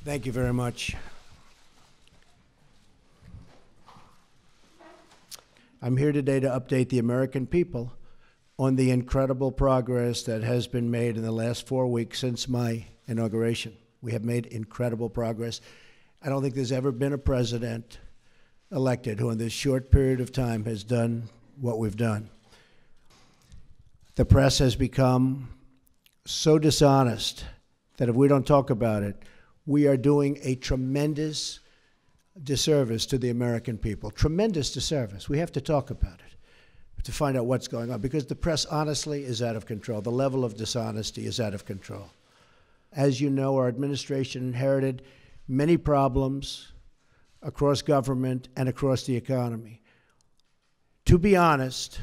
Thank you very much. I'm here today to update the American people on the incredible progress that has been made in the last 4 weeks since my inauguration. We have made incredible progress. I don't think there's ever been a president elected who in this short period of time has done what we've done. The press has become so dishonest that if we don't talk about it, we are doing a tremendous disservice to the American people. Tremendous disservice. We have to talk about it to find out what's going on, because the press honestly is out of control. The level of dishonesty is out of control. As you know, our administration inherited many problems across government and across the economy. To be honest,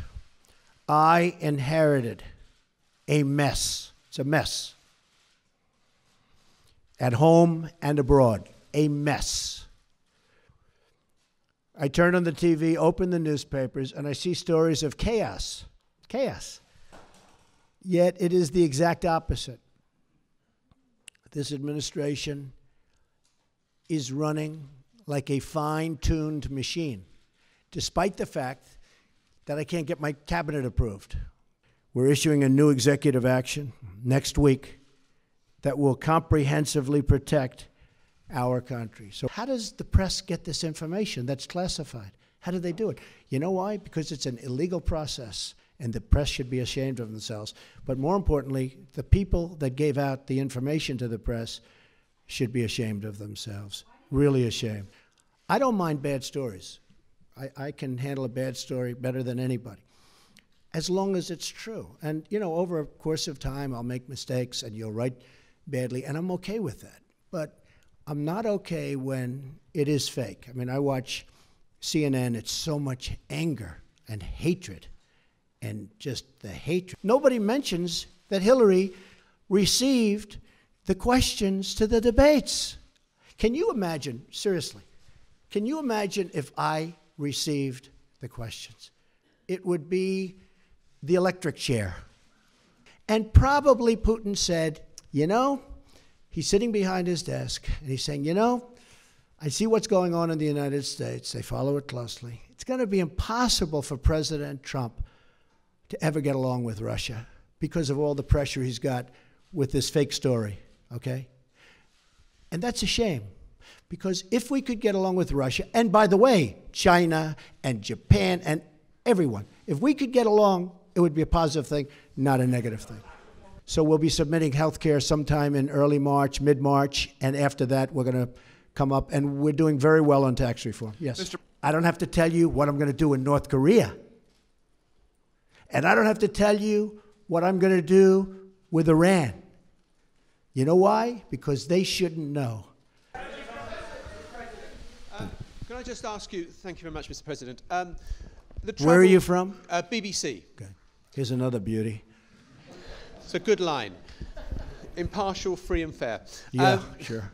I inherited a mess. It's a mess. At home and abroad, a mess. I turn on the TV, open the newspapers, and I see stories of chaos. Chaos. Yet it is the exact opposite. This administration is running like a fine-tuned machine, despite the fact that I can't get my cabinet approved. We're issuing a new executive action next week that will comprehensively protect our country. So how does the press get this information that's classified? How do they do it? You know why? Because it's an illegal process, and the press should be ashamed of themselves. But more importantly, the people that gave out the information to the press should be ashamed of themselves, really ashamed. I don't mind bad stories. I can handle a bad story better than anybody, as long as it's true. And, you know, over a course of time, I'll make mistakes and you'll write badly, and I'm okay with that. But I'm not okay when it is fake. I mean, I watch CNN, it's so much anger and hatred and just the hatred. Nobody mentions that Hillary received the questions to the debates. Can you imagine, seriously, can you imagine if I received the questions? It would be the electric chair. And probably Putin said, you know, he's sitting behind his desk and he's saying, you know, I see what's going on in the United States. They follow it closely. It's going to be impossible for President Trump to ever get along with Russia because of all the pressure he's got with this fake story, okay? And that's a shame, because if we could get along with Russia, and by the way, China and Japan and everyone, if we could get along, it would be a positive thing, not a negative thing. So we'll be submitting health care sometime in early March, mid-March, and after that we're going to come up, and we're doing very well on tax reform. Yes. I don't have to tell you what I'm going to do in North Korea. And I don't have to tell you what I'm going to do with Iran. You know why? Because they shouldn't know. Can I just ask you, thank you very much, Mr. President. Where are you from? BBC. Okay. Here's another beauty. It's a good line. Impartial, free and fair. Yeah, sure.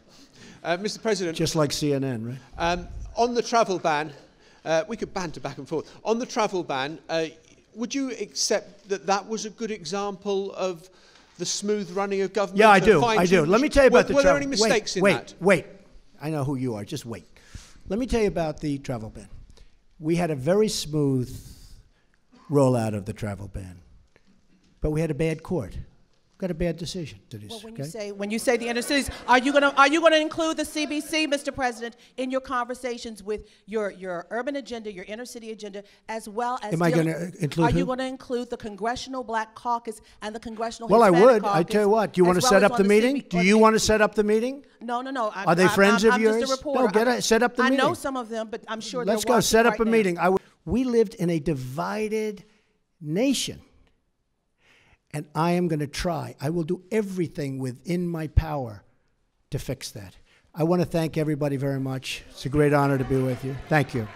Mr. President. Just like CNN, right? On the travel ban, we could banter back and forth. On the travel ban, would you accept that that was a good example of the smooth running of government? Yeah, I do. I do. Let me tell you about the travel. Were there any mistakes in that? Wait. I know who you are. Just wait. Let me tell you about the travel ban. We had a very smooth rollout of the travel ban, but we had a bad court. Got a bad decision to this. Well, when you say the inner cities, are you gonna include the CBC, Mr. President, in your conversations with your urban agenda, your inner city agenda, as well as? Am I going to include? Are you going to include the Congressional Black Caucus and the Congressional? Well, Hispanic I would. Caucus, I tell you what. Do you want to set up the meeting? Do you want to set up the meeting? No. Are they friends of yours? I'm just a reporter. No, set up the meeting. I know some of them, but I'm sure. Let's go set up a meeting. We lived in a divided nation. And I am going to try. I will do everything within my power to fix that. I want to thank everybody very much. It's a great honor to be with you. Thank you.